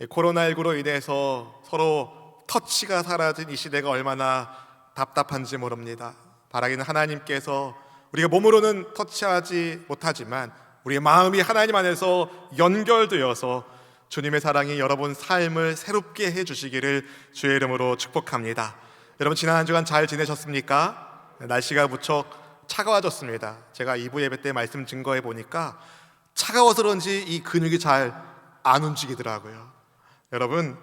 코로나19로 인해서 서로 터치가 사라진 이 시대가 얼마나 답답한지 모릅니다. 바라기는 하나님께서 우리가 몸으로는 터치하지 못하지만 우리의 마음이 하나님 안에서 연결되어서 주님의 사랑이 여러분 삶을 새롭게 해주시기를 주의 이름으로 축복합니다. 여러분, 지난 한 주간 잘 지내셨습니까? 날씨가 무척 차가워졌습니다. 제가 2부 예배 때 말씀 증거해 보니까 차가워서 그런지 이 근육이 잘 안 움직이더라고요. 여러분,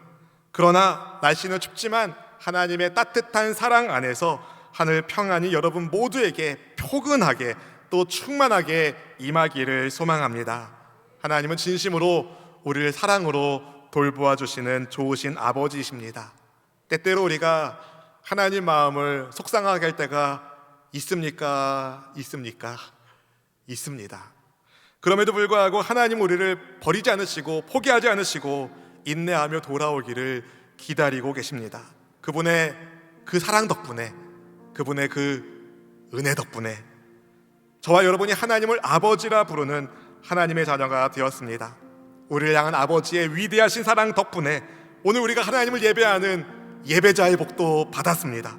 그러나 날씨는 춥지만 하나님의 따뜻한 사랑 안에서 하늘 평안이 여러분 모두에게 포근하게 또 충만하게 임하기를 소망합니다. 하나님은 진심으로 우리를 사랑으로 돌보아 주시는 좋으신 아버지이십니다. 때때로 우리가 하나님 마음을 속상하게 할 때가 있습니까? 있습니다. 그럼에도 불구하고 하나님 우리를 버리지 않으시고 포기하지 않으시고 인내하며 돌아오기를 기다리고 계십니다. 그분의 그 사랑 덕분에, 그분의 그 은혜 덕분에 저와 여러분이 하나님을 아버지라 부르는 하나님의 자녀가 되었습니다. 우리를 향한 아버지의 위대하신 사랑 덕분에 오늘 우리가 하나님을 예배하는 예배자의 복도 받았습니다.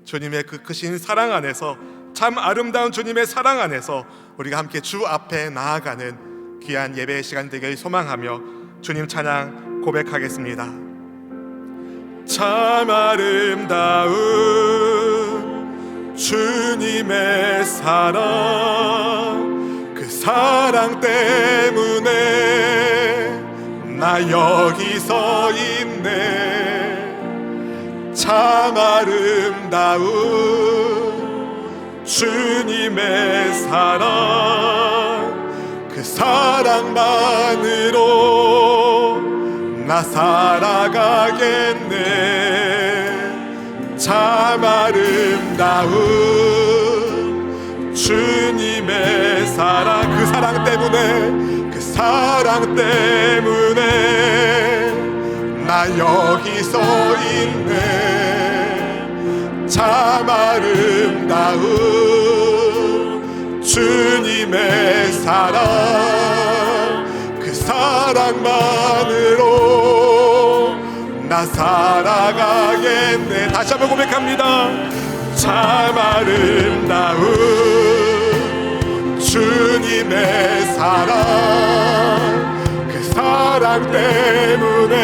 주님의 그 크신 사랑 안에서, 참 아름다운 주님의 사랑 안에서 우리가 함께 주 앞에 나아가는 귀한 예배의 시간 되길 소망하며 주님 찬양 고백하겠습니다. 참 아름다운 주님의 사랑, 그 사랑 때문에 나 여기 서 있네. 참 아름다운 주님의 사랑, 그 사랑만으로 나 살아가겠네. 참 아름다운 주님의 사랑, 그 사랑 때문에, 그 사랑 때문에 나 여기 서 있네. 참 아름다운 주님의 사랑, 그 사랑만으로 나 살아가겠네. 다시 한번 고백합니다. 참 아름다운 주님의 사랑, 그 사랑 때문에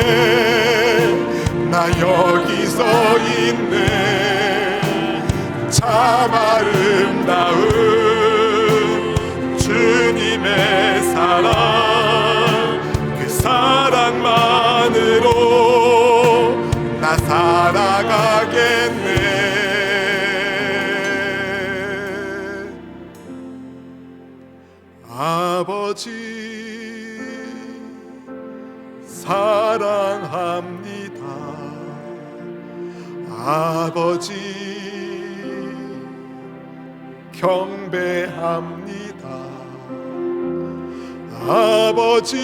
나 여기 서 있네. 참 아름다운 주님의 사랑, 그 사랑만으로 나 살아가겠네. 아버지 사랑합니다. 아버지 경배합니다. 아버지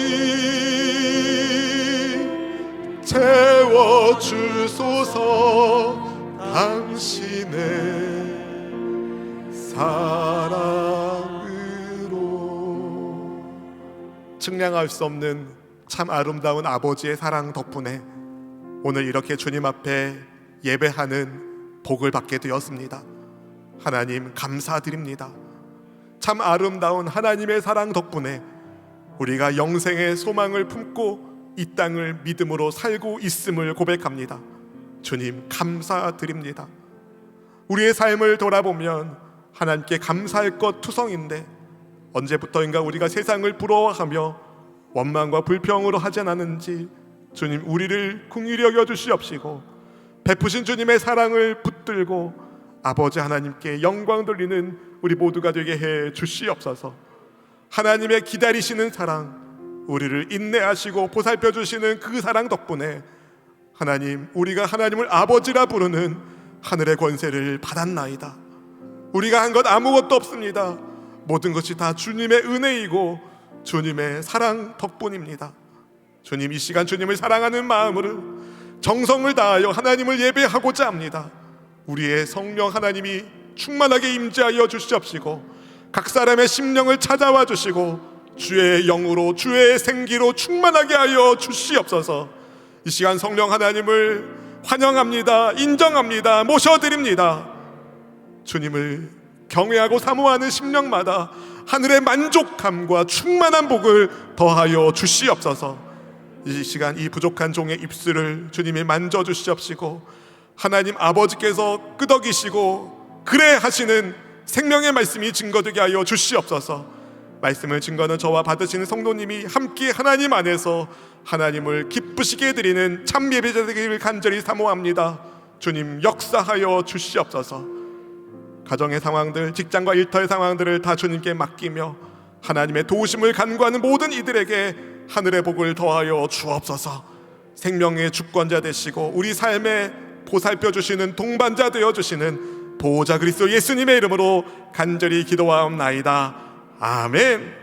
채워주소서. 당신의 사랑으로. 측량할 수 없는 참 아름다운 아버지의 사랑 덕분에 오늘 이렇게 주님 앞에 예배하는 복을 받게 되었습니다. 하나님 감사드립니다. 참 아름다운 하나님의 사랑 덕분에 우리가 영생의 소망을 품고 이 땅을 믿음으로 살고 있음을 고백합니다. 주님 감사드립니다. 우리의 삶을 돌아보면 하나님께 감사할 것 투성인데 언제부터인가 우리가 세상을 부러워하며 원망과 불평으로 하지 않았는지 주님 우리를 긍휼히 여겨 주시옵시고 베푸신 주님의 사랑을 붙들고 아버지 하나님께 영광 돌리는 우리 모두가 되게 해 주시옵소서. 하나님의 기다리시는 사랑, 우리를 인내하시고 보살펴 주시는 그 사랑 덕분에 하나님, 우리가 하나님을 아버지라 부르는 하늘의 권세를 받았나이다. 우리가 한 것 아무것도 없습니다. 모든 것이 다 주님의 은혜이고 주님의 사랑 덕분입니다. 주님, 이 시간 주님을 사랑하는 마음으로 정성을 다하여 하나님을 예배하고자 합니다. 우리의 성령 하나님이 충만하게 임재하여 주시옵시고 각 사람의 심령을 찾아와 주시고 주의 영으로 주의 생기로 충만하게 하여 주시옵소서. 이 시간 성령 하나님을 환영합니다. 인정합니다. 모셔드립니다. 주님을 경외하고 사모하는 심령마다 하늘의 만족함과 충만한 복을 더하여 주시옵소서. 이 시간 이 부족한 종의 입술을 주님이 만져주시옵시고 하나님 아버지께서 끄덕이시고 그래 하시는 생명의 말씀이 증거되게 하여 주시옵소서. 말씀을 증거는 저와 받으시는 성도님이 함께 하나님 안에서 하나님을 기쁘시게 드리는 참 예배자 되기를 간절히 사모합니다. 주님 역사하여 주시옵소서. 가정의 상황들, 직장과 일터의 상황들을 다 주님께 맡기며 하나님의 도우심을 간구하는 모든 이들에게 하늘의 복을 더하여 주옵소서. 생명의 주권자 되시고 우리 삶에 보살펴 주시는 동반자 되어 주시는 보호자 그리스도 예수님의 이름으로 간절히 기도하옵나이다. 아멘.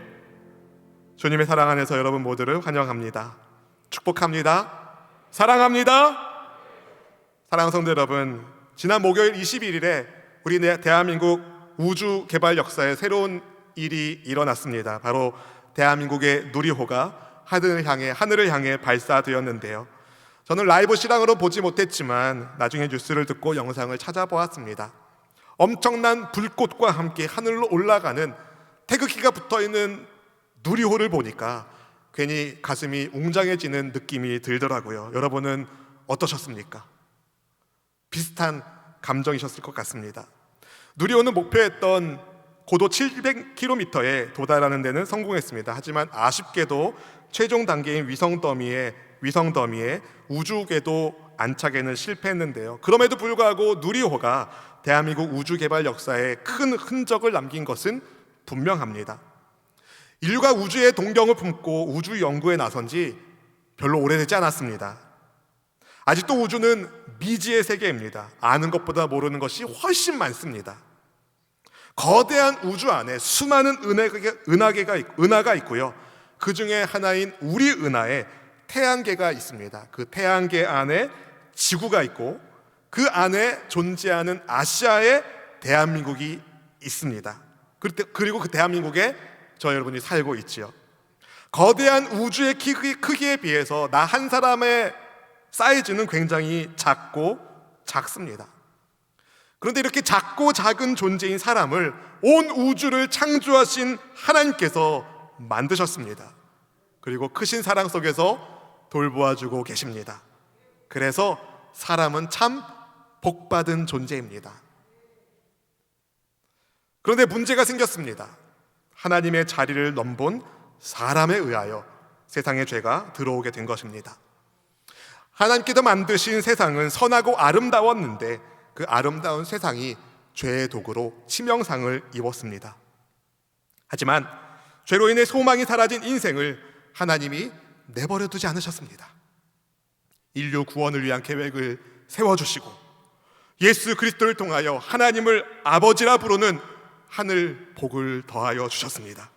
주님의 사랑 안에서 여러분 모두를 환영합니다. 축복합니다. 사랑합니다. 사랑하는 성도 여러분, 지난 목요일 21일에 우리 대한민국 우주 개발 역사에 새로운 일이 일어났습니다. 바로 대한민국의 누리호가 하늘을 향해 발사되었는데요. 저는 라이브 실황으로 보지 못했지만 나중에 뉴스를 듣고 영상을 찾아보았습니다. 엄청난 불꽃과 함께 하늘로 올라가는 태극기가 붙어있는 누리호를 보니까 괜히 가슴이 웅장해지는 느낌이 들더라고요. 여러분은 어떠셨습니까? 비슷한 감정이셨을 것 같습니다. 누리호는 목표했던 고도 700km에 도달하는 데는 성공했습니다. 하지만 아쉽게도 최종 단계인 위성 더미의 우주궤도 안착에는 실패했는데요. 그럼에도 불구하고 누리호가 대한민국 우주 개발 역사에 큰 흔적을 남긴 것은 분명합니다. 인류가 우주의 동경을 품고 우주 연구에 나선 지 별로 오래되지 않았습니다. 아직도 우주는 미지의 세계입니다. 아는 것보다 모르는 것이 훨씬 많습니다. 거대한 우주 안에 수많은 은하가 있고요. 그 중에 하나인 우리 은하에 태양계가 있습니다. 그 태양계 안에 지구가 있고 그 안에 존재하는 아시아의 대한민국이 있습니다. 그리고 그 대한민국에 저 여러분이 살고 있지요. 거대한 우주의 크기에 비해서 나 한 사람의 사이즈는 굉장히 작습니다. 그런데 이렇게 작고 작은 존재인 사람을 온 우주를 창조하신 하나님께서 만드셨습니다. 그리고 크신 사랑 속에서 돌보아주고 계십니다. 그래서 사람은 참 복받은 존재입니다. 그런데 문제가 생겼습니다. 하나님의 자리를 넘본 사람에 의하여 세상에 죄가 들어오게 된 것입니다. 하나님께서 만드신 세상은 선하고 아름다웠는데 그 아름다운 세상이 죄의 도구로 치명상을 입었습니다. 하지만 죄로 인해 소망이 사라진 인생을 하나님이 내버려 두지 않으셨습니다. 인류 구원을 위한 계획을 세워주시고 예수 그리스도를 통하여 하나님을 아버지라 부르는 하늘 복을 더하여 주셨습니다.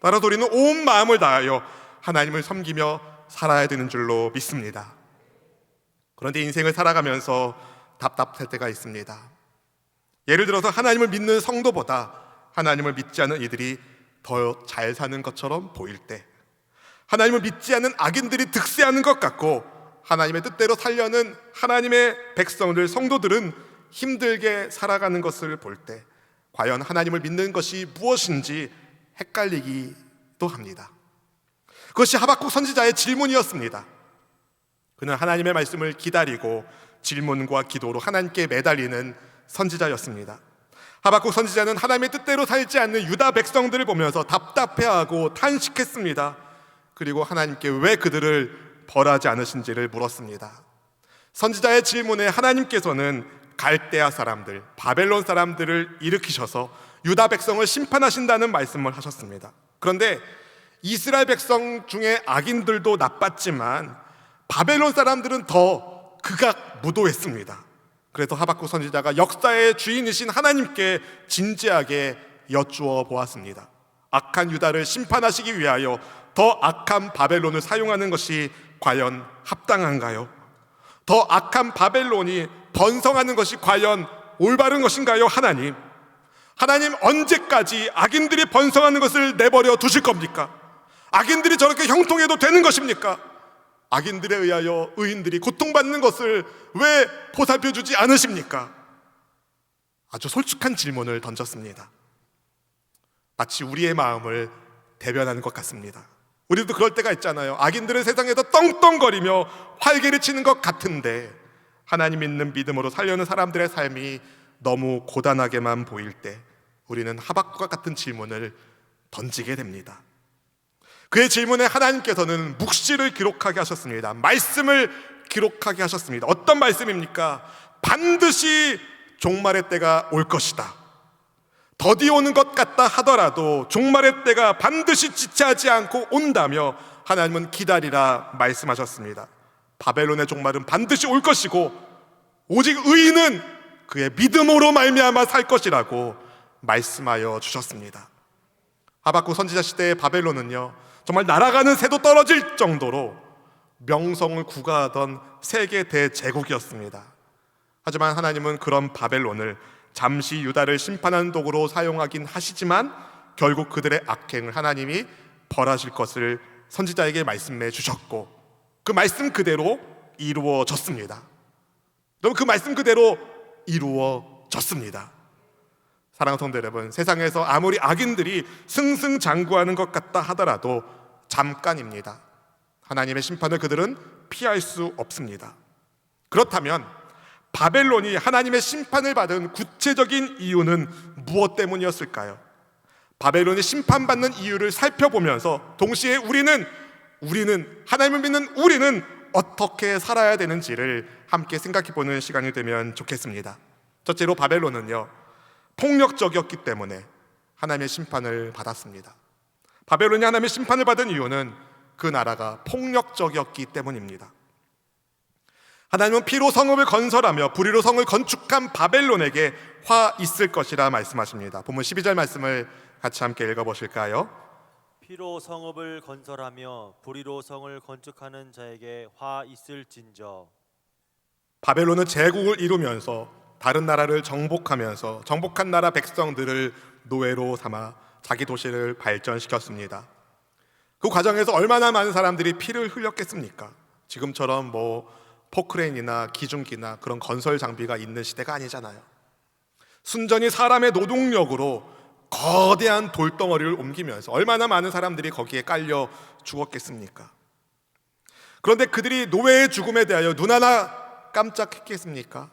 따라서 우리는 온 마음을 다하여 하나님을 섬기며 살아야 되는 줄로 믿습니다. 그런데 인생을 살아가면서 답답할 때가 있습니다. 예를 들어서 하나님을 믿는 성도보다 하나님을 믿지 않는 이들이 더 잘 사는 것처럼 보일 때, 하나님을 믿지 않는 악인들이 득세하는 것 같고 하나님의 뜻대로 살려는 하나님의 백성들, 성도들은 힘들게 살아가는 것을 볼 때 과연 하나님을 믿는 것이 무엇인지 헷갈리기도 합니다. 그것이 하박국 선지자의 질문이었습니다. 그는 하나님의 말씀을 기다리고 질문과 기도로 하나님께 매달리는 선지자였습니다. 하박국 선지자는 하나님의 뜻대로 살지 않는 유다 백성들을 보면서 답답해하고 탄식했습니다. 그리고 하나님께 왜 그들을 벌하지 않으신지를 물었습니다. 선지자의 질문에 하나님께서는 갈대아 사람들, 바벨론 사람들을 일으키셔서 유다 백성을 심판하신다는 말씀을 하셨습니다. 그런데 이스라엘 백성 중에 악인들도 나빴지만 바벨론 사람들은 더 극악무도했습니다. 그래서 하박국 선지자가 역사의 주인이신 하나님께 진지하게 여쭈어 보았습니다. 악한 유다를 심판하시기 위하여 더 악한 바벨론을 사용하는 것이 과연 합당한가요? 더 악한 바벨론이 번성하는 것이 과연 올바른 것인가요? 하나님 언제까지 악인들이 번성하는 것을 내버려 두실 겁니까? 악인들이 저렇게 형통해도 되는 것입니까? 악인들에 의하여 의인들이 고통받는 것을 왜 보살펴주지 않으십니까? 아주 솔직한 질문을 던졌습니다. 마치 우리의 마음을 대변하는 것 같습니다. 우리도 그럴 때가 있잖아요. 악인들은 세상에서 떵떵거리며 활개를 치는 것 같은데 하나님 믿는 믿음으로 살려는 사람들의 삶이 너무 고단하게만 보일 때 우리는 하박국과 같은 질문을 던지게 됩니다. 그의 질문에 하나님께서는 묵시를 기록하게 하셨습니다. 말씀을 기록하게 하셨습니다. 어떤 말씀입니까? 반드시 종말의 때가 올 것이다. 더디 오는 것 같다 하더라도 종말의 때가 반드시 지체하지 않고 온다며 하나님은 기다리라 말씀하셨습니다. 바벨론의 종말은 반드시 올 것이고 오직 의인은 그의 믿음으로 말미암아 살 것이라고 말씀하여 주셨습니다. 하박국 선지자 시대의 바벨론은요, 정말 날아가는 새도 떨어질 정도로 명성을 구가하던 세계 대제국이었습니다. 하지만 하나님은 그런 바벨론을 잠시 유다를 심판하는 도구로 사용하긴 하시지만 결국 그들의 악행을 하나님이 벌하실 것을 선지자에게 말씀해 주셨고 그 말씀 그대로 이루어졌습니다. 여러분, 그 말씀 그대로 이루어졌습니다. 사랑하는 성도 여러분, 세상에서 아무리 악인들이 승승장구하는 것 같다 하더라도 잠깐입니다. 하나님의 심판을 그들은 피할 수 없습니다. 그렇다면 바벨론이 하나님의 심판을 받은 구체적인 이유는 무엇 때문이었을까요? 바벨론이 심판받는 이유를 살펴보면서 동시에 우리는 하나님을 믿는 우리는 어떻게 살아야 되는지를 함께 생각해보는 시간이 되면 좋겠습니다. 첫째로 바벨론은요, 폭력적이었기 때문에 하나님의 심판을 받았습니다. 바벨론이 하나님의 심판을 받은 이유는 그 나라가 폭력적이었기 때문입니다. 하나님은 피로 성읍을 건설하며 불의로 성을 건축한 바벨론에게 화 있을 것이라 말씀하십니다. 본문 12절 말씀을 같이 함께 읽어보실까요? 피로 성읍을 건설하며 불의로 성을 건축하는 자에게 화 있을진저. 바벨론은 제국을 이루면서 다른 나라를 정복하면서 정복한 나라 백성들을 노예로 삼아 자기 도시를 발전시켰습니다. 그 과정에서 얼마나 많은 사람들이 피를 흘렸겠습니까? 지금처럼 포크레인이나 기중기나 그런 건설 장비가 있는 시대가 아니잖아요. 순전히 사람의 노동력으로 거대한 돌덩어리를 옮기면서 얼마나 많은 사람들이 거기에 깔려 죽었겠습니까? 그런데 그들이 노예의 죽음에 대하여 눈 하나 깜짝했겠습니까?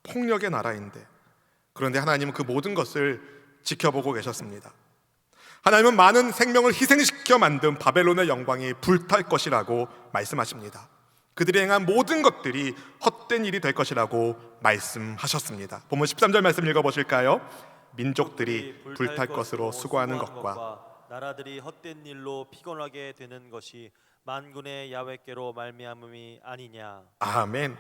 폭력의 나라인데. 그런데 하나님은 그 모든 것을 지켜보고 계셨습니다. 하나님은 많은 생명을 희생시켜 만든 바벨론의 영광이 불탈 것이라고 말씀하십니다. 그들이 행한 모든 것들이 헛된 일이 될 것이라고 말씀하셨습니다. 본문 13절 말씀 읽어보실까요? 민족들이 불탈 것으로 수고하는 것과 나라들이 헛된 일로 피곤하게 되는 것이 만군의 야훼께로 말미암음이 아니냐. 아멘.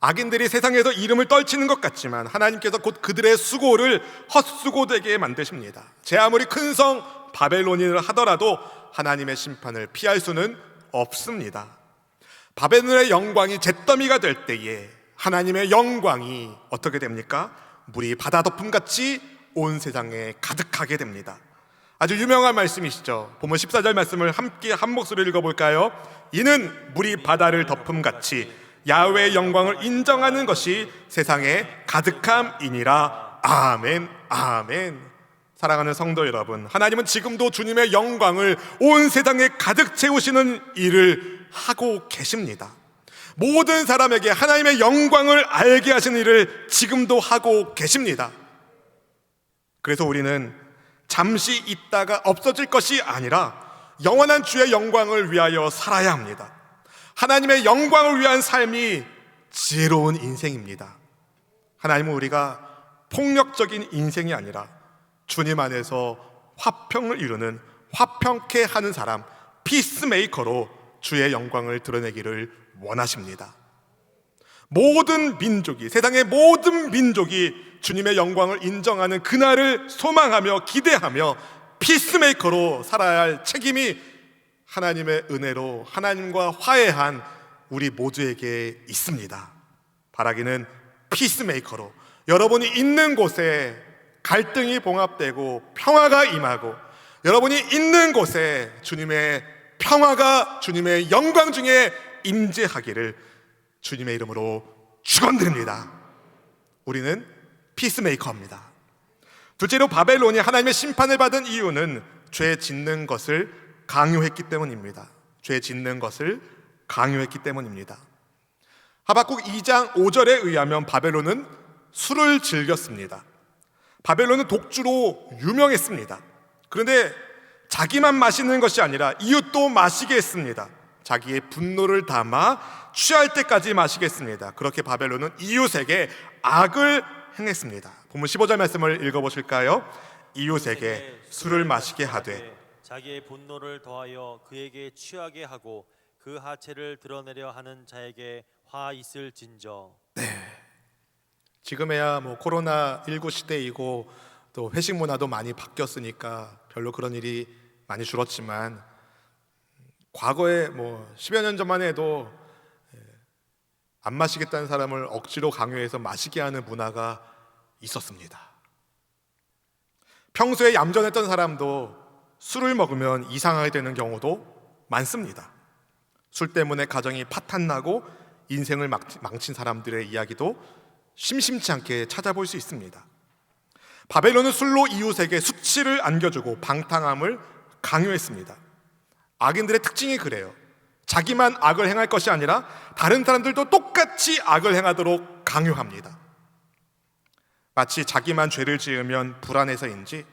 악인들이 세상에서 이름을 떨치는 것 같지만 하나님께서 곧 그들의 수고를 헛수고되게 만드십니다. 제 아무리 큰 성 바벨론이라 하더라도 하나님의 심판을 피할 수는 없습니다. 바벨론의 영광이 잿더미가 될 때에 하나님의 영광이 어떻게 됩니까? 물이 바다 덮음같이 온 세상에 가득하게 됩니다. 아주 유명한 말씀이시죠. 본문 14절 말씀을 함께 한 목소리로 읽어볼까요? 이는 물이 바다를 덮음같이 야훼의 영광을 인정하는 것이 세상에 가득함이니라. 아멘, 아멘. 사랑하는 성도 여러분, 하나님은 지금도 주님의 영광을 온 세상에 가득 채우시는 일을 하고 계십니다. 모든 사람에게 하나님의 영광을 알게 하시는 일을 지금도 하고 계십니다. 그래서 우리는 잠시 있다가 없어질 것이 아니라 영원한 주의 영광을 위하여 살아야 합니다. 하나님의 영광을 위한 삶이 지혜로운 인생입니다. 하나님은 우리가 폭력적인 인생이 아니라 주님 안에서 화평을 이루는 화평케 하는 사람, 피스메이커로 주의 영광을 드러내기를 원하십니다. 모든 민족이, 세상의 모든 민족이 주님의 영광을 인정하는 그날을 소망하며 기대하며 피스메이커로 살아야 할 책임이 하나님의 은혜로 하나님과 화해한 우리 모두에게 있습니다. 바라기는 피스메이커로 여러분이 있는 곳에 갈등이 봉합되고 평화가 임하고 여러분이 있는 곳에 주님의 평화가 주님의 영광 중에 임재하기를 주님의 이름으로 축원드립니다. 우리는 피스메이커입니다. 둘째로 바벨론이 하나님의 심판을 받은 이유는 죄 짓는 것을 강요했기 때문입니다. 죄 짓는 것을 강요했기 때문입니다. 하박국 2장 5절에 의하면 바벨론은 술을 즐겼습니다. 바벨론은 독주로 유명했습니다. 그런데 자기만 마시는 것이 아니라 이웃도 마시게 했습니다. 자기의 분노를 담아 취할 때까지 마시게 했습니다. 그렇게 바벨론은 이웃에게 악을 행했습니다. 본문 15절 말씀을 읽어보실까요? 이웃에게 술을 마시게 하되 자기의 분노를 더하여 그에게 취하게 하고 그 하체를 드러내려 하는 자에게 화 있을진저. 지금에야 코로나19 시대이고 또 회식 문화도 많이 바뀌었으니까 별로 그런 일이 많이 줄었지만 과거에 10여 년 전만 해도 안 마시겠다는 사람을 억지로 강요해서 마시게 하는 문화가 있었습니다. 평소에 얌전했던 사람도 술을 먹으면 이상하게 되는 경우도 많습니다. 술 때문에 가정이 파탄나고 인생을 망친 사람들의 이야기도 심심치 않게 찾아볼 수 있습니다. 바벨론은 술로 이웃에게 수치를 안겨주고 방탕함을 강요했습니다. 악인들의 특징이 그래요. 자기만 악을 행할 것이 아니라 다른 사람들도 똑같이 악을 행하도록 강요합니다. 마치 자기만 죄를 지으면 불안해서인지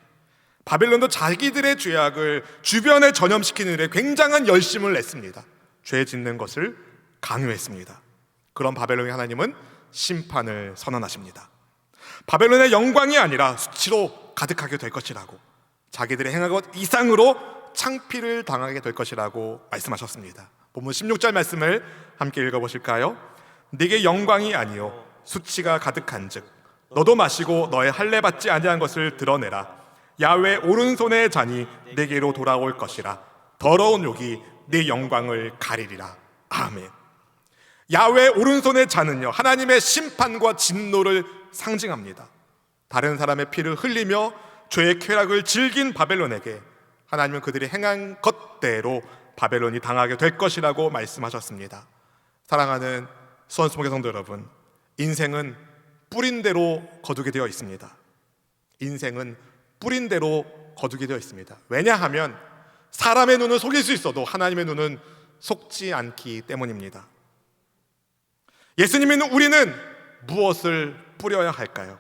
바벨론도 자기들의 죄악을 주변에 전염시키는 일에 굉장한 열심을 냈습니다. 죄 짓는 것을 강요했습니다. 그런 바벨론의 하나님은 심판을 선언하십니다. 바벨론의 영광이 아니라 수치로 가득하게 될 것이라고, 자기들의 행한 것 이상으로 창피를 당하게 될 것이라고 말씀하셨습니다. 본문 16절 말씀을 함께 읽어보실까요? 네게 영광이 아니요 수치가 가득한즉 너도 마시고 너의 할례 받지 아니한 것을 드러내라. 야훼 오른손의 잔이 네게로 돌아올 것이라. 더러운 욕이 네 영광을 가리리라. 아멘. 야훼 오른손의 잔은요, 하나님의 심판과 진노를 상징합니다. 다른 사람의 피를 흘리며 죄의 쾌락을 즐긴 바벨론에게 하나님은 그들이 행한 것대로 바벨론이 당하게 될 것이라고 말씀하셨습니다. 사랑하는 수원수목의 성도 여러분, 인생은 뿌린 대로 거두게 되어 있습니다. 인생은 뿌린 대로 거두게 되어 있습니다. 왜냐하면 사람의 눈은 속일 수 있어도 하나님의 눈은 속지 않기 때문입니다. 예수님은 우리는 무엇을 뿌려야 할까요?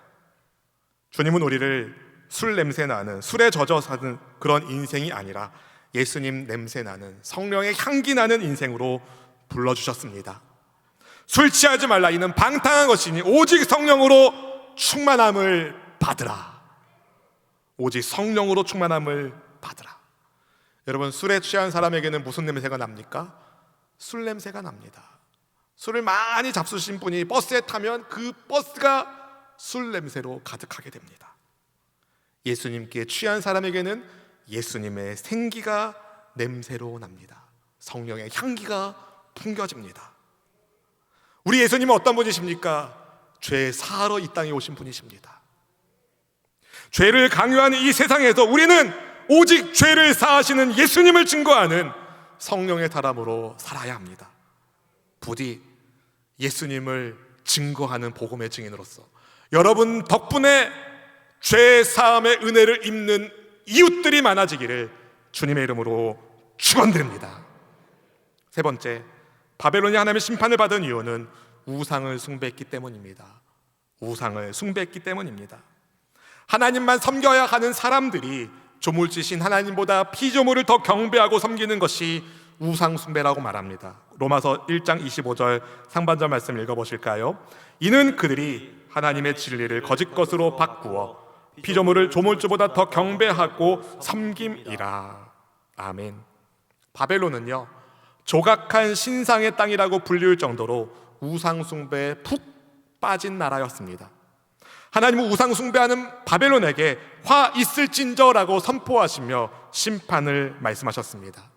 주님은 우리를 술 냄새 나는, 술에 젖어 사는 그런 인생이 아니라 예수님 냄새 나는, 성령의 향기 나는 인생으로 불러주셨습니다. 술 취하지 말라. 이는 방탕한 것이니 오직 성령으로 충만함을 받으라. 오직 성령으로 충만함을 받으라. 여러분, 술에 취한 사람에게는 무슨 냄새가 납니까? 술 냄새가 납니다. 술을 많이 잡수신 분이 버스에 타면 그 버스가 술 냄새로 가득하게 됩니다. 예수님께 취한 사람에게는 예수님의 생기가 냄새로 납니다. 성령의 향기가 풍겨집니다. 우리 예수님은 어떤 분이십니까? 죄 사하러 이 땅에 오신 분이십니다. 죄를 강요하는 이 세상에서 우리는 오직 죄를 사하시는 예수님을 증거하는 성령의 사람으로 살아야 합니다. 부디 예수님을 증거하는 복음의 증인으로서 여러분 덕분에 죄 사함의 은혜를 입는 이웃들이 많아지기를 주님의 이름으로 축원드립니다. 세 번째, 바벨론이 하나님의 심판을 받은 이유는 우상을 숭배했기 때문입니다. 우상을 숭배했기 때문입니다. 하나님만 섬겨야 하는 사람들이 조물주신 하나님보다 피조물을 더 경배하고 섬기는 것이 우상 숭배라고 말합니다. 로마서 1장 25절 상반절 말씀 읽어보실까요? 이는 그들이 하나님의 진리를 거짓 것으로 바꾸어 피조물을 조물주보다 더 경배하고 섬김이라. 아멘. 바벨론은요, 조각한 신상의 땅이라고 불릴 정도로 우상 숭배에 푹 빠진 나라였습니다. 하나님은 우상 숭배하는 바벨론에게 화 있을진저라고 선포하시며 심판을 말씀하셨습니다.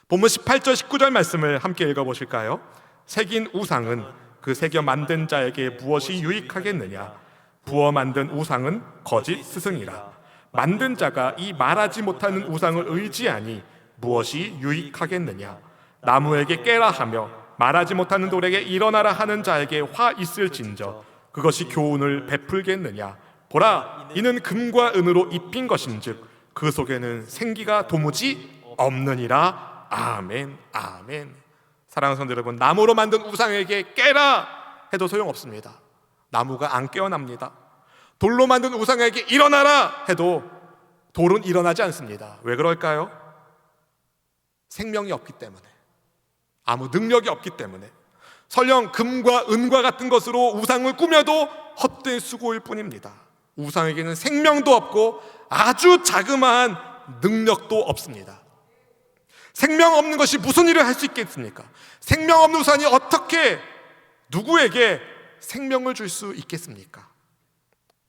본문 18절 19절 말씀을 함께 읽어보실까요? 새긴 우상은 그 새겨 만든 자에게 무엇이 유익하겠느냐? 부어 만든 우상은 거짓 스승이라. 만든 자가 이 말하지 못하는 우상을 의지하니 무엇이 유익하겠느냐? 나무에게 깨라 하며 말하지 못하는 돌에게 일어나라 하는 자에게 화 있을진저 그것이 교훈을 베풀겠느냐. 보라, 이는 금과 은으로 입힌 것인즉 그 속에는 생기가 도무지 없느니라. 아멘, 아멘. 사랑하는 성도 여러분, 나무로 만든 우상에게 깨라 해도 소용없습니다. 나무가 안 깨어납니다. 돌로 만든 우상에게 일어나라 해도 돌은 일어나지 않습니다. 왜 그럴까요? 생명이 없기 때문에, 아무 능력이 없기 때문에. 설령 금과 은과 같은 것으로 우상을 꾸며도 헛된 수고일 뿐입니다. 우상에게는 생명도 없고 아주 자그마한 능력도 없습니다. 생명 없는 것이 무슨 일을 할 수 있겠습니까? 생명 없는 우상이 어떻게 누구에게 생명을 줄 수 있겠습니까?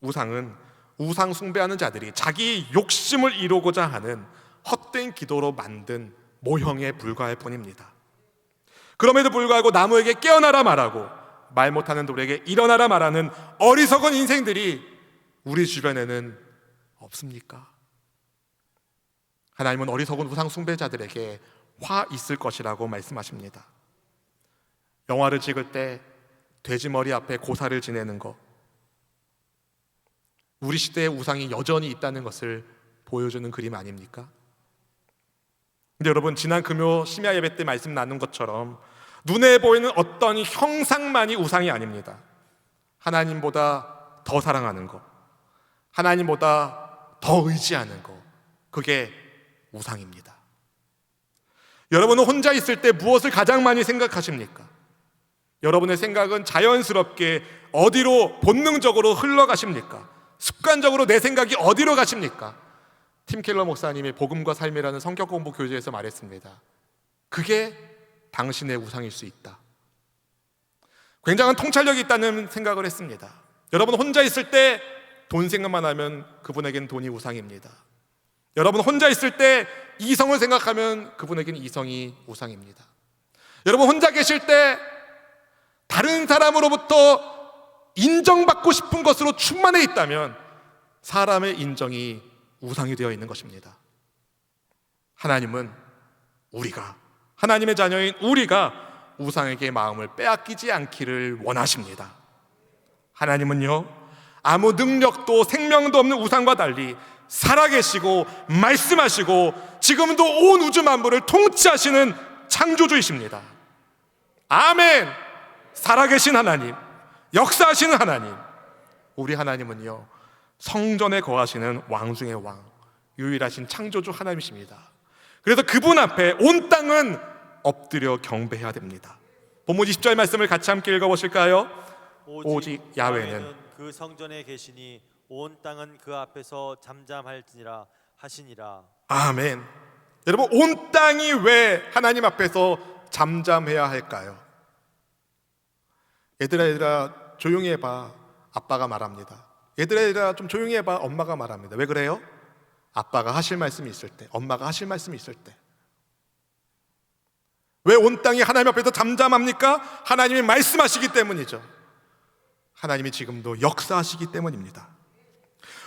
우상은 우상 숭배하는 자들이 자기 욕심을 이루고자 하는 헛된 기도로 만든 모형에 불과할 뿐입니다. 그럼에도 불구하고 나무에게 깨어나라 말하고 말 못하는 돌에게 일어나라 말하는 어리석은 인생들이 우리 주변에는 없습니까? 하나님은 어리석은 우상 숭배자들에게 화 있을 것이라고 말씀하십니다. 영화를 찍을 때 돼지머리 앞에 고사를 지내는 것, 우리 시대의 우상이 여전히 있다는 것을 보여주는 그림 아닙니까? 근데 여러분, 지난 금요 심야 예배 때 말씀 나눈 것처럼 눈에 보이는 어떤 형상만이 우상이 아닙니다. 하나님보다 더 사랑하는 것, 하나님보다 더 의지하는 것, 그게 우상입니다. 여러분은 혼자 있을 때 무엇을 가장 많이 생각하십니까? 여러분의 생각은 자연스럽게 어디로 본능적으로 흘러가십니까? 습관적으로 내 생각이 어디로 가십니까? 팀 켈러 목사님이 복음과 삶이라는 성격 공부 교재에서 말했습니다. 그게 당신의 우상일 수 있다. 굉장한 통찰력이 있다는 생각을 했습니다. 여러분 혼자 있을 때 돈 생각만 하면 그분에겐 돈이 우상입니다. 여러분 혼자 있을 때 이성을 생각하면 그분에겐 이성이 우상입니다. 여러분 혼자 계실 때 다른 사람으로부터 인정받고 싶은 것으로 충만해 있다면 사람의 인정이 우상이 되어 있는 것입니다. 하나님은 우리가, 하나님의 자녀인 우리가 우상에게 마음을 빼앗기지 않기를 원하십니다. 하나님은요, 아무 능력도 생명도 없는 우상과 달리 살아계시고 말씀하시고 지금도 온 우주 만물을 통치하시는 창조주이십니다. 아멘. 살아계신 하나님, 역사하시는 하나님, 우리 하나님은요 성전에 거하시는 왕 중의 왕, 유일하신 창조주 하나님이십니다. 그래서 그분 앞에 온 땅은 엎드려 경배해야 됩니다. 본문 20절 말씀을 같이 함께 읽어보실까요? 오직 야훼는 그 성전에 계시니 온 땅은 그 앞에서 잠잠할지니라 하시니라. 아멘. 여러분, 온 땅이 왜 하나님 앞에서 잠잠해야 할까요? 얘들아 조용히 해봐. 아빠가 말합니다. 얘들아 좀 조용히 해봐. 엄마가 말합니다. 왜 그래요? 아빠가 하실 말씀이 있을 때, 엄마가 하실 말씀이 있을 때. 왜 온 땅이 하나님 앞에서 잠잠합니까? 하나님이 말씀하시기 때문이죠. 하나님이 지금도 역사하시기 때문입니다.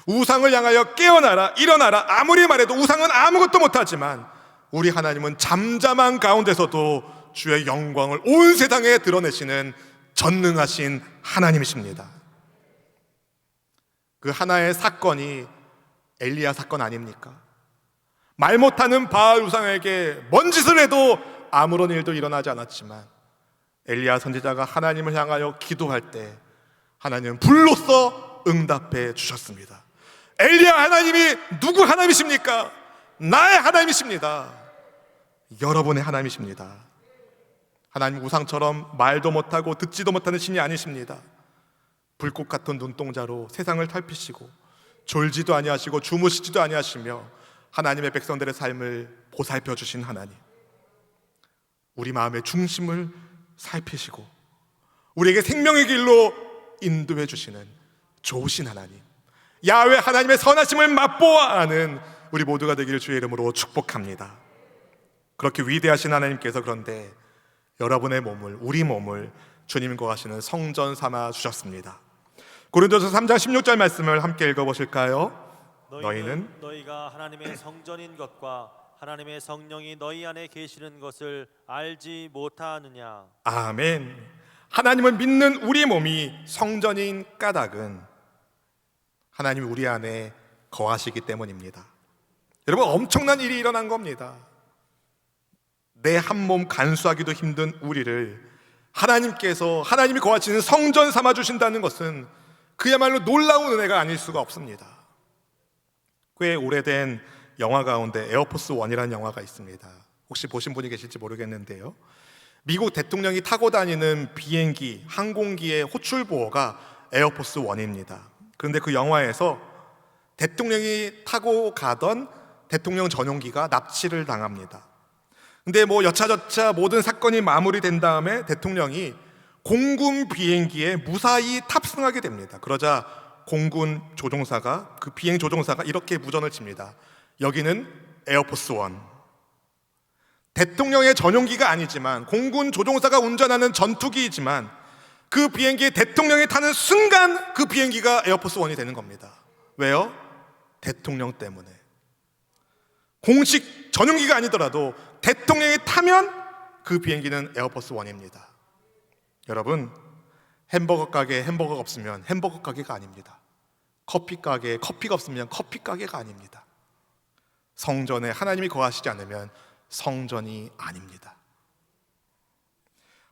우상을 향하여 깨어나라, 일어나라 아무리 말해도 우상은 아무것도 못하지만 우리 하나님은 잠잠한 가운데서도 주의 영광을 온 세상에 드러내시는 전능하신 하나님이십니다. 그 하나의 사건이 엘리야 사건 아닙니까? 말 못하는 바알 우상에게 뭔 짓을 해도 아무런 일도 일어나지 않았지만 엘리야 선지자가 하나님을 향하여 기도할 때 하나님은 불로써 응답해 주셨습니다. 엘리야 하나님이 누구 하나님이십니까? 나의 하나님이십니다. 여러분의 하나님이십니다. 하나님 우상처럼 말도 못하고 듣지도 못하는 신이 아니십니다. 불꽃 같은 눈동자로 세상을 살피시고 졸지도 아니하시고 주무시지도 아니하시며 하나님의 백성들의 삶을 보살펴 주신 하나님, 우리 마음의 중심을 살피시고 우리에게 생명의 길로 인도해 주시는 좋으신 하나님, 야훼 하나님의 선하심을 맛보아 아는 우리 모두가 되기를 주의 이름으로 축복합니다. 그렇게 위대하신 하나님께서 그런데 여러분의 몸을, 우리 몸을 주님과 하시는 성전 삼아 주셨습니다. 고린도서 3장 16절 말씀을 함께 읽어보실까요? 너희는 너희가 하나님의 성전인 것과 하나님의 성령이 너희 안에 계시는 것을 알지 못하느냐. 아멘. 하나님을 믿는 우리 몸이 성전인 까닭은 하나님이 우리 안에 거하시기 때문입니다. 여러분, 엄청난 일이 일어난 겁니다. 내 한 몸 간수하기도 힘든 우리를 하나님께서 하나님이 거하시는 성전 삼아 주신다는 것은 그야말로 놀라운 은혜가 아닐 수가 없습니다. 꽤 오래된 영화 가운데 에어포스 원이라는 영화가 있습니다. 혹시 보신 분이 계실지 모르겠는데요, 미국 대통령이 타고 다니는 비행기, 항공기의 호출보어가 에어포스 원입니다. 그런데 그 영화에서 대통령이 타고 가던 대통령 전용기가 납치를 당합니다. 근데 여차저차 모든 사건이 마무리된 다음에 대통령이 공군 비행기에 무사히 탑승하게 됩니다. 그러자 공군 조종사가, 그 비행 조종사가 이렇게 무전을 칩니다. 여기는 에어포스 원. 대통령의 전용기가 아니지만 공군 조종사가 운전하는 전투기이지만 그 비행기에 대통령이 타는 순간 그 비행기가 에어포스 원이 되는 겁니다. 왜요? 대통령 때문에. 공식 전용기가 아니더라도 대통령이 타면 그 비행기는 에어포스 원입니다. 여러분, 햄버거 가게에 햄버거가 없으면 햄버거 가게가 아닙니다. 커피 가게에 커피가 없으면 커피 가게가 아닙니다. 성전에 하나님이 거하시지 않으면 성전이 아닙니다.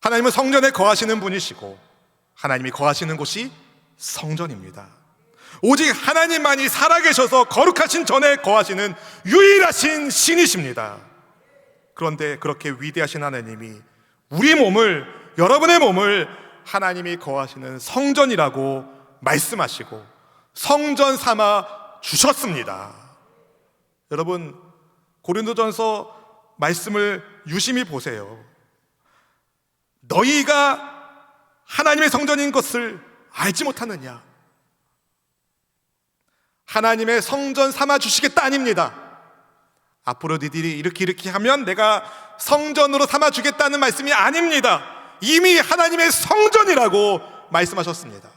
하나님은 성전에 거하시는 분이시고 하나님이 거하시는 곳이 성전입니다. 오직 하나님만이 살아계셔서 거룩하신 전에 거하시는 유일하신 신이십니다. 그런데 그렇게 위대하신 하나님이 우리 몸을, 여러분의 몸을 하나님이 거하시는 성전이라고 말씀하시고 성전 삼아 주셨습니다. 여러분, 고린도전서 말씀을 유심히 보세요. 너희가 하나님의 성전인 것을 알지 못하느냐? 하나님의 성전 삼아 주시겠다 아닙니다. 앞으로 너희들이 이렇게 하면 내가 성전으로 삼아 주겠다는 말씀이 아닙니다. 이미 하나님의 성전이라고 말씀하셨습니다.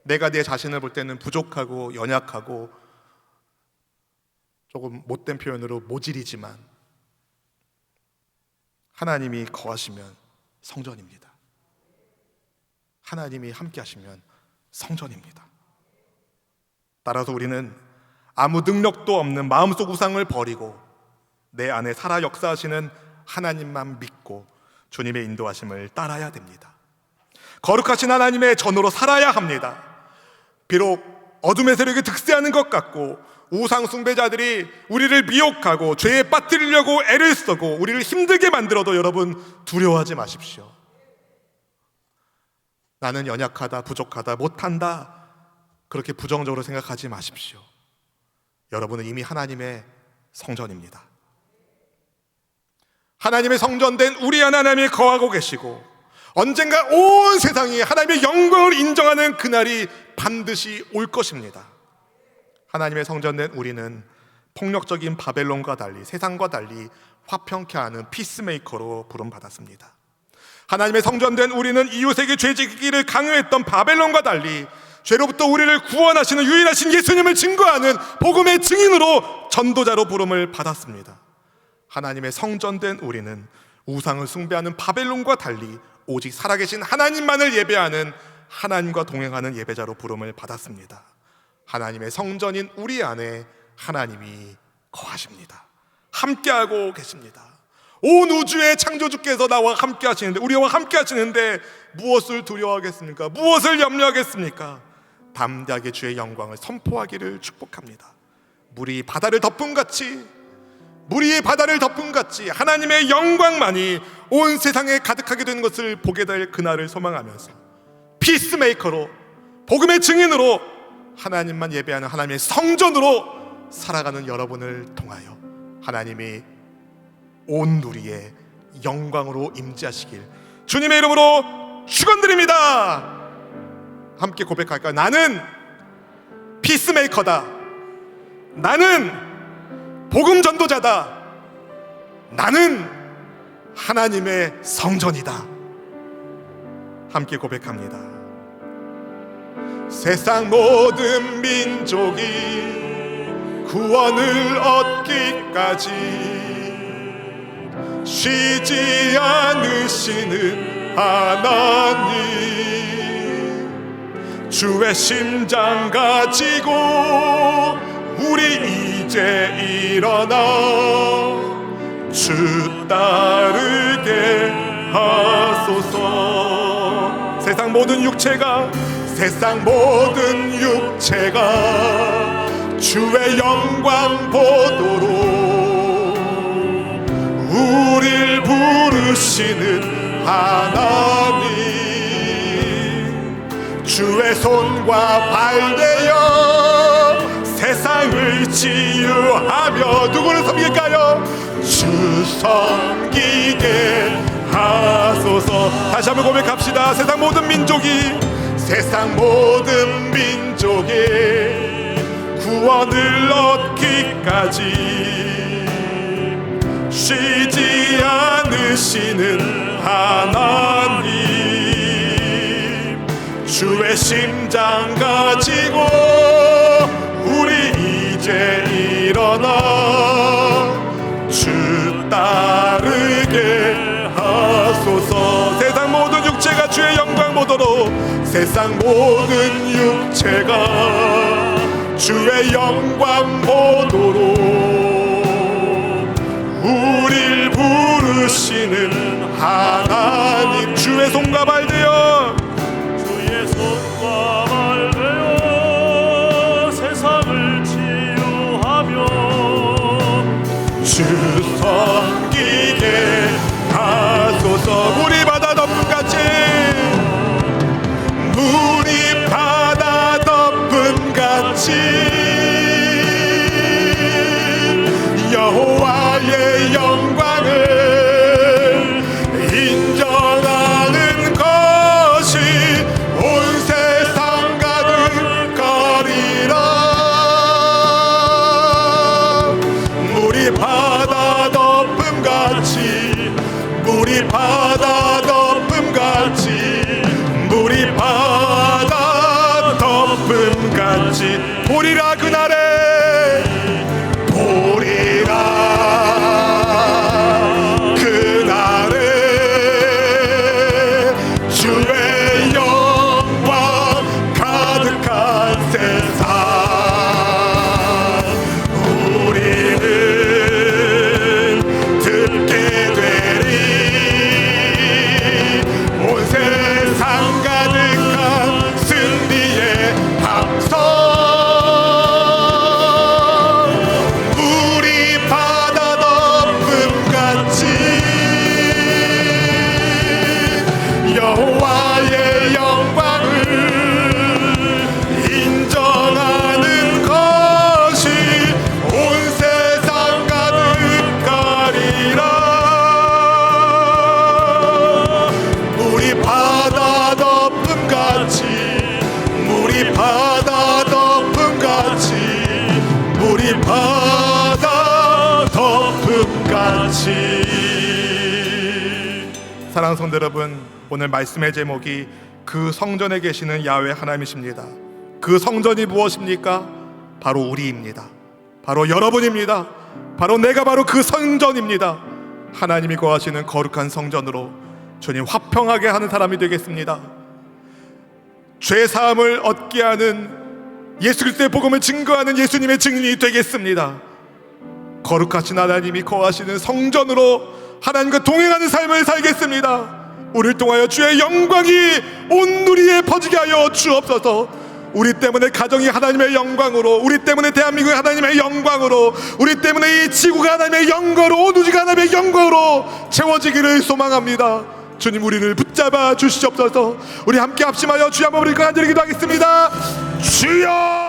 내가 내 자신을 볼 때는 부족하고 연약하고 조금 못된 표현으로 모질이지만 하나님이 거하시면 성전입니다. 하나님이 함께 하시면 성전입니다. 따라서 우리는 아무 능력도 없는 마음속 우상을 버리고 내 안에 살아 역사하시는 하나님만 믿고 주님의 인도하심을 따라야 됩니다. 거룩하신 하나님의 전으로 살아야 합니다. 비록 어둠의 세력이 득세하는 것 같고 우상 숭배자들이 우리를 미혹하고 죄에 빠뜨리려고 애를 쓰고 우리를 힘들게 만들어도 여러분 두려워하지 마십시오. 나는 연약하다, 부족하다, 못한다, 그렇게 부정적으로 생각하지 마십시오. 여러분은 이미 하나님의 성전입니다. 하나님의 성전된 우리 하나님이 거하고 계시고 언젠가 온 세상이 하나님의 영광을 인정하는 그날이 반드시 올 것입니다. 하나님의 성전된 우리는 폭력적인 바벨론과 달리, 세상과 달리 화평케 하는 피스메이커로 부름받았습니다. 하나님의 성전된 우리는 이웃에게 죄 지기를 강요했던 바벨론과 달리 죄로부터 우리를 구원하시는 유일하신 예수님을 증거하는 복음의 증인으로 전도자로 부름을 받았습니다. 하나님의 성전된 우리는 우상을 숭배하는 바벨론과 달리 오직 살아계신 하나님만을 예배하는 하나님과 동행하는 예배자로 부름을 받았습니다. 하나님의 성전인 우리 안에 하나님이 거하십니다. 함께하고 계십니다. 온 우주의 창조주께서 나와 함께 하시는데, 우리와 함께 하시는데 무엇을 두려워하겠습니까? 무엇을 염려하겠습니까? 담대하게 주의 영광을 선포하기를 축복합니다. 물이 바다를 덮은 같이, 물이 바다를 덮은 같이 하나님의 영광만이 온 세상에 가득하게 되는 것을 보게 될 그날을 소망하면서 피스메이커로, 복음의 증인으로 하나님만 예배하는 하나님의 성전으로 살아가는 여러분을 통하여 하나님이 온 누리의 영광으로 임재하시길 주님의 이름으로 축원드립니다. 함께 고백할까요? 나는 피스메이커다. 나는 복음 전도자다. 나는 하나님의 성전이다. 함께 고백합니다. 세상 모든 민족이 구원을 얻기까지 쉬지 않으시는 하나님, 주의 심장 가지고 우리 이제 일어나 주 따르게 하소서. 세상 모든 육체가 주의 영광 보도록 우릴 부르시는 하나님, 주의 손과 발 되어 세상을 치유하며 누구를 섬길까요? 주 섬기게 하소서. 다시 한번 고백합시다. 세상 모든 민족이 구원을 얻기까지 쉬지 않으시는 하나님, 주의 심장 가지고 우리 이제 일어나 주 따르게 하소서. 세상 모든 육체가 주의 영광 보도록, 세상 모든 육체가 주의 영광 보도록 우릴 부르시는 하나님, 주의 손과 발 되어 세상을 치유하며 주 섬기게 하소서. 물이 바다 덮음같이, 물이 바다 덮음같이 여호와의 영광을 인정하는 것이 온 세상 가득하리라. 물이 바다 덮음같이, 물이 바다 덮음같이, 물이 바다 덮음같이 보리라. 그날에 보리라. 그날에 주의 영광 가득한 세상 우리는 듣게 되리. 온 세상 가득한 승리의 함성, 물이 바다 덮음같이 여호와의 영광을 인정하는 것이 온 세상 가득하리라. 물이 바다 덮음같이, 물이 바다 덮음같이, 물이 바다 덮음같이. 사랑하는 성도 여러분, 오늘 말씀의 제목이 그 성전에 계시는 야훼 하나님이십니다. 그 성전이 무엇입니까? 바로 우리입니다. 바로 여러분입니다. 바로 내가 바로 그 성전입니다. 하나님이 거하시는 거룩한 성전으로 주님 화평하게 하는 사람이 되겠습니다. 죄 사함을 얻게 하는 예수 그리스도의 복음을 증거하는 예수님의 증인이 되겠습니다. 거룩하신 하나님이 거하시는 성전으로 하나님과 동행하는 삶을 살겠습니다. 우리를 통하여 주의 영광이 온 누리에 퍼지게 하여 주옵소서. 우리 때문에 가정이 하나님의 영광으로, 우리 때문에 대한민국이 하나님의 영광으로, 우리 때문에 이 지구가 하나님의 영광으로, 온 우주가 하나님의 영광으로 채워지기를 소망합니다. 주님, 우리를 붙잡아 주시옵소서. 우리 함께 합심하여 주여 한번 우리 간절히 기도하겠습니다. 주여!